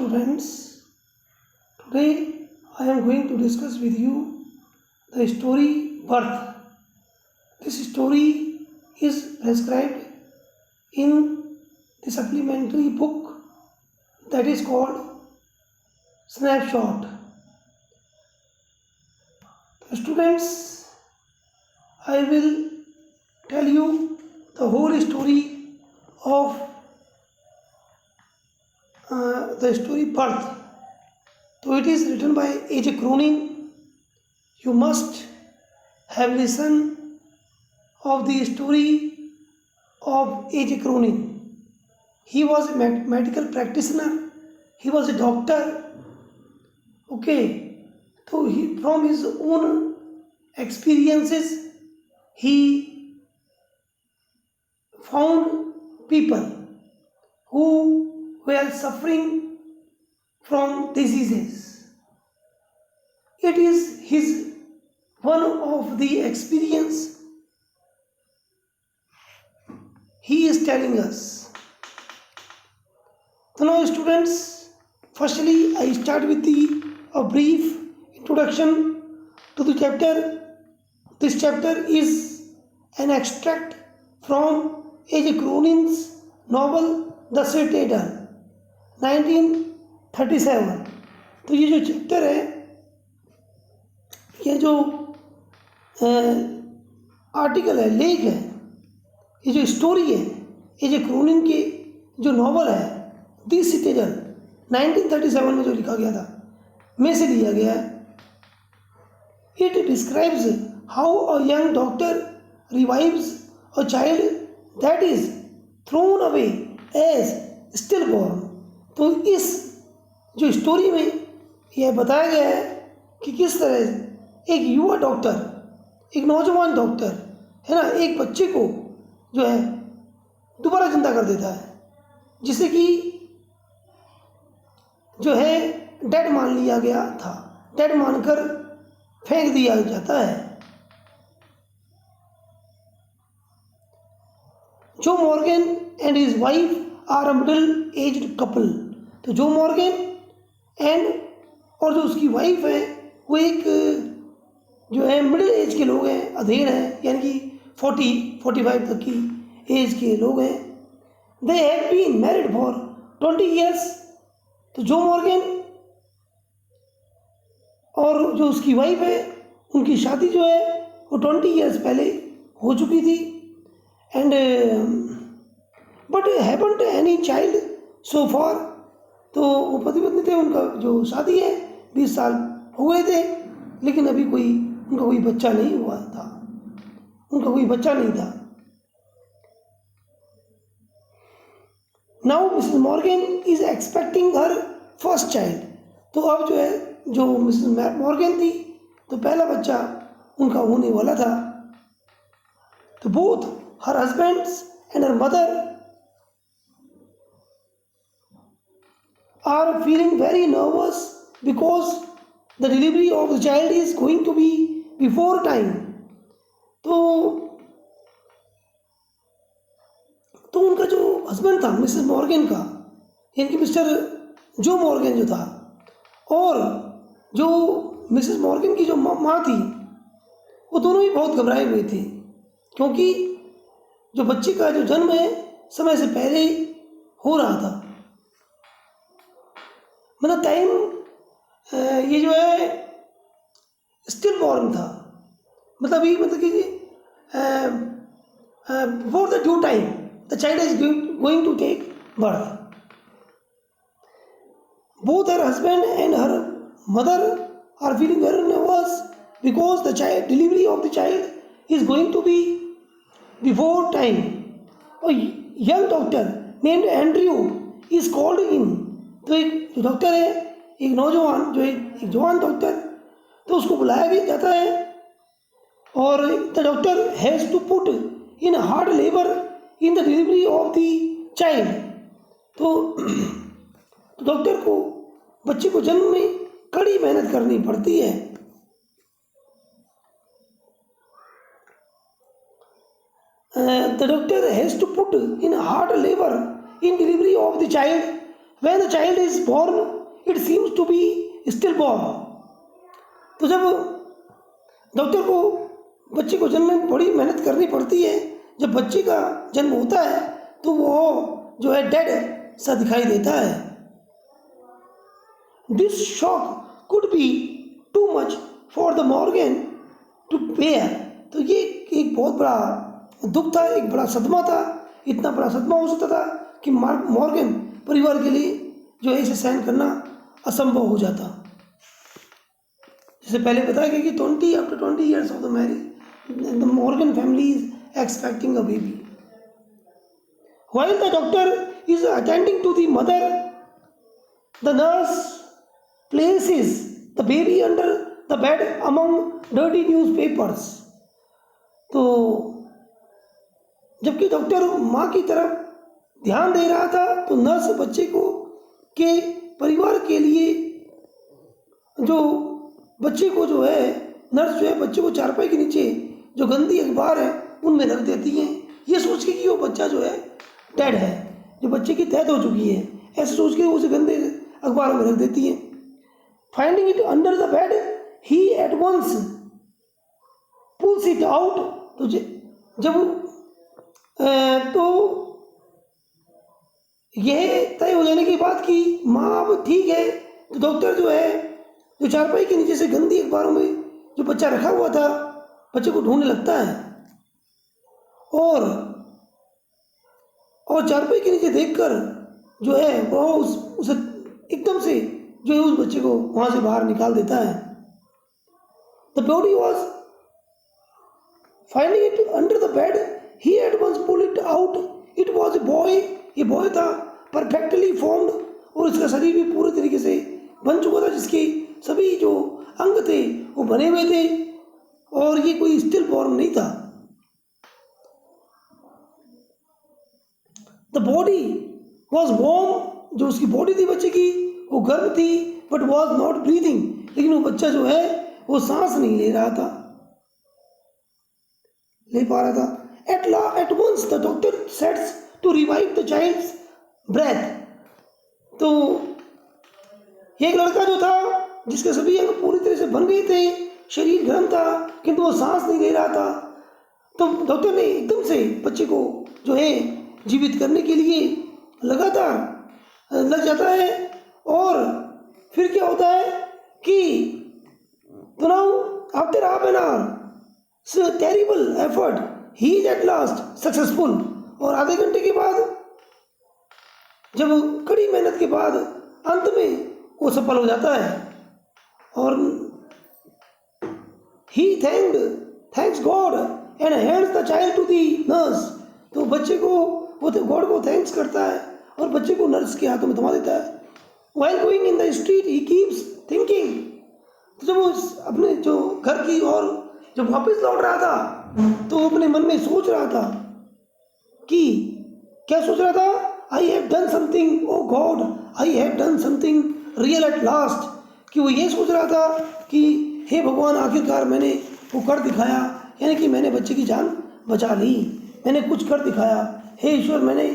students, today I am going to discuss with you the story Birth. This story is described in the supplementary book that is called Snapshot. Students, I will tell you the whole story of the story Birth. So it is written by A.J. Cronin. You must have listened of the story of A.J. Cronin. He was a medical practitioner. He was a doctor. Okay. So he, from his own experiences, he found people who were suffering from diseases. It is his one of the experience he is telling us. So now students, firstly I start with a brief introduction to the chapter. This chapter is an extract from A.J. Cronin's novel The Citadel 1937. तो ये जो chapter है, ये जो article है, लेख है, ये जो स्टोरी है A.J. क्रोनिन की जो नॉवल है द सिटाडेल 1937 में जो लिखा गया था में से लिया गया है. It describes how a young doctor revives a child that is thrown away as stillborn. तो इस जो स्टोरी में यह बताया गया है कि किस तरह एक युवा डॉक्टर, एक नौजवान डॉक्टर है ना, एक बच्चे को जो है दोबारा जिंदा कर देता है, जिसे कि जो है डेड मान लिया गया था, डेड मानकर फेंक दिया जाता है. जो Morgan and his wife are a middle aged couple. तो जो मॉर्गन एंड और जो उसकी वाइफ है वो एक जो है मिडिल एज के लोग हैं, अधेड़ हैं, यानी कि 40-45 तक की एज के लोग हैं. They have been married for 20 years. तो जो मॉर्गन और जो उसकी वाइफ है उनकी शादी जो है वो 20 years पहले हो चुकी थी. And but haven't any child so for. तो वो पति पत्नी थे, उनका जो शादी है 20 साल हो गए थे, लेकिन अभी उनका कोई बच्चा नहीं हुआ था, उनका कोई बच्चा नहीं था. Now Mrs Morgan is expecting her first child. तो अब जो है जो मिसेस मॉर्गन थी तो पहला बच्चा उनका होने वाला था. तो both her husband's and her mother are feeling very nervous because the delivery of the child is going to be before time. तो उनका जो हस्बैंड था मिसेस मॉर्गन का, यानी कि मिस्टर जो मॉर्गन जो था, और जो मिसेस मॉर्गन की जो माँ थी, वो दोनों ही बहुत घबराए हुए थे, क्योंकि जो बच्चे का जो जन्म है समय से पहले हो रहा था. मतलब टाइम ये जो है स्टिल बॉर्न था, मतलब अभी मतलब कि before the due time the child is going to take birth. Both her husband and her mother are feeling very nervous because the child delivery of the child is going to be before time. और young doctor named Andrew is called in. तो एक जो doctor है, एक नौजवान जो एक जवान डॉक्टर, तो उसको बुलाया भी जाता है. और the doctor has to put in hard labour in the delivery of the child. तो डॉक्टर को बच्चे को जन्म में कड़ी मेहनत करनी पड़ती है. The doctor has to put in hard labor in delivery of the child when the child is born it seems to be still born. तो जब डॉक्टर को बच्चे को जन्म में बड़ी मेहनत करनी पड़ती है, जब बच्चे का जन्म होता है तो वो जो है डेड सा दिखाई देता है. This shock could be too much for the Morgan to bear. तो ये एक बहुत बड़ा दुख था, एक बड़ा सदमा था. इतना बड़ा सदमा हो सकता था कि मॉर्गन परिवार के लिए जो है इसे सहन करना असंभव हो जाता. जैसे पहले बताया गया कि after 20 years of the marriage, the Morgan family is expecting a baby. While the doctor is attending to the mother, the nurse places the baby under the bed among dirty newspapers. तो जबकि doctor माँ की तरफ ध्यान दे रहा था तो nurse बच्चे को के परिवार के लिए जो बच्चे को जो है नर्स जो है बच्चे को चारपाई के नीचे जो गंदी अखबार है उनमें रख देती हैं, ये सोच के कि वो बच्चा जो है डेड है, जो बच्चे की डेथ हो चुकी है, ऐसे सोच के उसे गंदे अखबारों में रख देती हैं. Finding it under the bed he at once pulls it out. तो जब तो यह तय हो जाने के बाद कि माँ अब ठीक है, तो डॉक्टर जो है जो चारपाई के नीचे से गंदी अखबारों में जो बच्चा रखा हुआ था बच्चे को ढूंढने लगता है और चारपाई के नीचे देखकर जो है वो उसे एकदम से जो है उस बच्चे को वहाँ से बाहर निकाल देता है. The body was finding it under the bed he at once pull it out. It was a boy. ये बॉय था परफेक्टली फॉर्म्ड और इसका शरीर भी पूरे तरीके से बन चुका था, जिसके सभी जो अंग थे वो बने हुए थे और ये कोई स्टिल बॉर्न नहीं था. The body was warm. जो उसकी बॉडी थी बच्चे की वो गर्म थी, बट वॉज नॉट ब्रीदिंग. लेकिन वो बच्चा जो है वो सांस नहीं ले पा रहा था. At once the doctor sets to revive the child's breath. तो एक लड़का जो था जिसके सभी अंग पूरी तरह से बन गए थे, शरीर गर्म था किंतु वो सांस नहीं ले रहा था, तो डॉक्टर ने एकदम से बच्चे को जो है जीवित करने के लिए लगातार लग जाता है. और फिर क्या होता है कि तो now after half an hour terrible effort he is at last successful. और आधे घंटे के बाद जब कड़ी मेहनत के बाद अंत में वो सफल हो जाता है और he thanks God and hands the child to the nurse. तो बच्चे को वो गॉड को थैंक्स करता है और बच्चे को नर्स के हाथों में थमा देता है. While going in the street he keeps thinking. तो जब वो अपने जो घर की और जब वापस लौट रहा था तो अपने मन में सोच रहा था कि क्या सोच रहा था? I have done something, oh god I have done something real at last. कि वो ये सोच रहा था कि हे भगवान आखिरकार मैंने वो कर दिखाया, यानी कि मैंने बच्चे की जान बचा ली, मैंने कुछ कर दिखाया. हे ईश्वर मैंने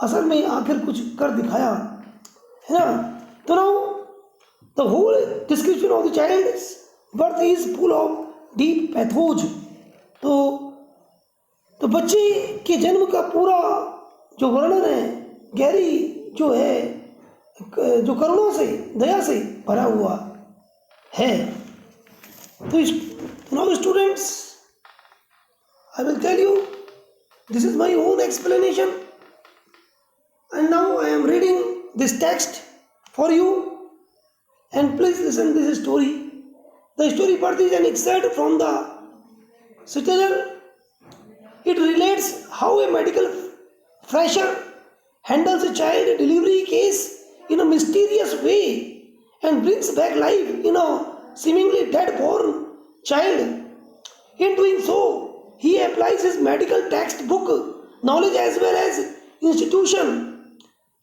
असल में आखिर कुछ कर दिखाया, है ना. तो now the whole description of the child's birth is full of deep pathos. तो बच्चे के जन्म का पूरा जो वर्णन है गहरी जो है जो करुणा से दया से भरा हुआ है. तो now students I will tell you this is my own explanation and now I am reading this text for you and please listen to this story. The story part is an excerpt from the Citadel. It relates how a medical fresher handles a child delivery case in a mysterious way and brings back life in a seemingly dead born child. In doing so, he applies his medical textbook knowledge as well as institution.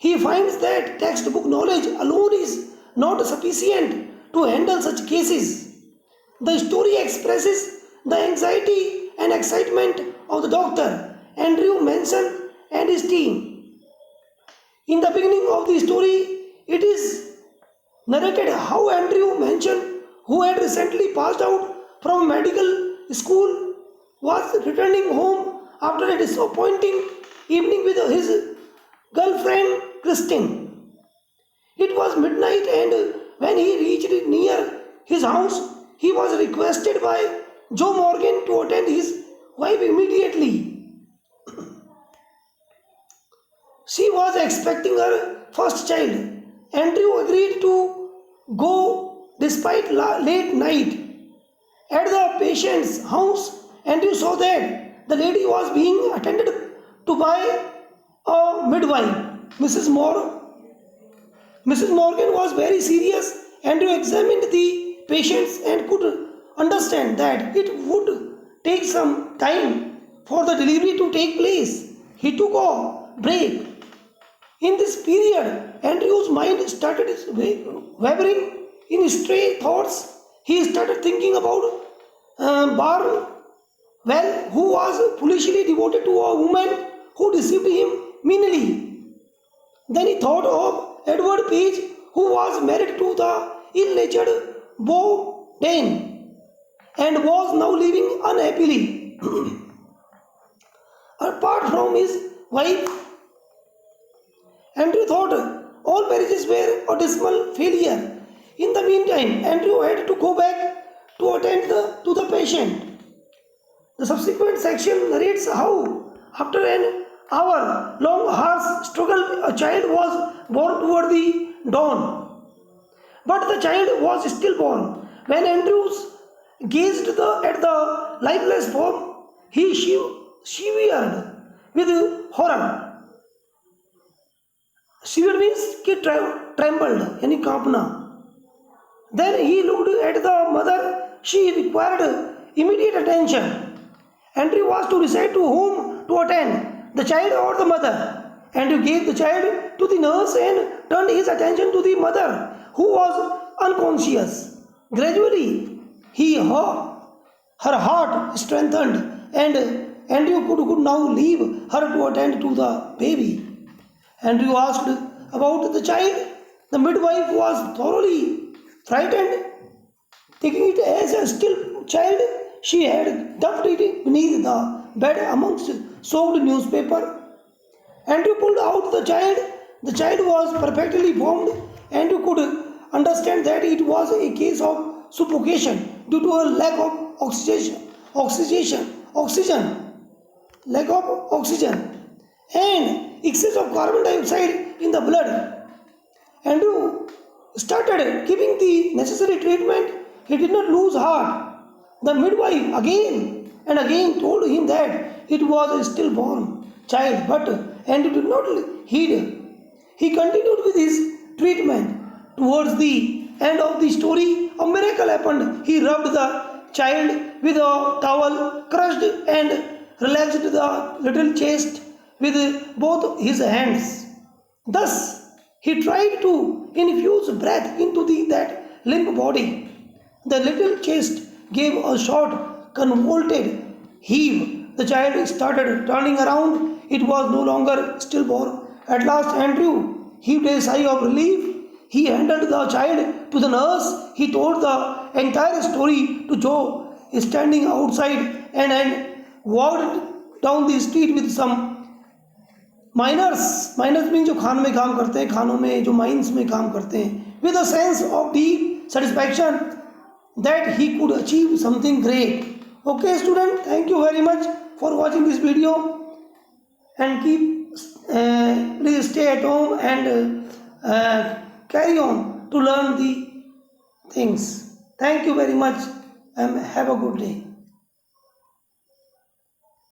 He finds that textbook knowledge alone is not sufficient to handle such cases. The story expresses the anxiety and excitement of the doctor, Andrew Manson, and his team. In the beginning of the story, it is narrated how Andrew mentioned, who had recently passed out from medical school, was returning home after a disappointing evening with his girlfriend Christine. It was midnight, and when he reached near his house, he was requested by Joe Morgan to attend his wife immediately. She was expecting her first child. Andrew agreed to go despite late night. At the patient's house, Andrew saw that the lady was being attended to by a midwife. Mrs. Morgan was very serious. Andrew examined the patients and could understand that it would take some time for the delivery to take place. He took a break. In this period, Andrew's mind started wavering in stray thoughts. He started thinking about Barnwell, who was foolishly devoted to a woman who deceived him meanly. Then he thought of Edward Page, who was married to the ill-natured Beau Dane and was now living unhappily apart from his wife. Andrew thought all marriages were a dismal failure. In the meantime, Andrew had to go back to attend to the patient. The subsequent section narrates how, after an hour-long harsh struggle, a child was born toward the dawn. But the child was stillborn. When Andrews gazed at the lifeless form, he shivered with horror. Shiver means कि trembled, यानी कांपना. Then he looked at the mother. She required immediate attention. Andrew was to decide to whom to attend, the child or the mother. Andrew gave the child to the nurse and turned his attention to the mother, who was unconscious. Gradually, her heart strengthened, and Andrew could now leave her to attend to the baby. Andrew asked about the child. The midwife was thoroughly frightened. Taking it as a still child, she had dumped it beneath the bed amongst soaked newspaper. Andrew pulled out the child. The child was perfectly formed. Andrew could understand that it was a case of suffocation due to a lack of oxygen, and excess of carbon dioxide in the blood. Andrew started giving the necessary treatment. He did not lose heart. The midwife again and again told him that it was a stillborn child, but Andrew did not heed. He continued with his treatment. Towards the end of the story, a miracle happened. He rubbed the child with a towel, crushed and relaxed the little chest with both his hands. Thus, he tried to infuse breath into that limp body. The little chest gave a short, convoluted heave. The child started turning around. It was no longer stillborn. At last, Andrew heaved a sigh of relief. He handed the child to the nurse. He told the entire story to Joe, standing outside, and walked down the street with some miners mean जो खान में काम करते हैं, खानों में जो mines में काम करते हैं, with a sense of deep satisfaction that he could achieve something great. Okay student, thank you very much for watching this video, and please stay at home and carry on to learn the things. Thank you very much and have a good day.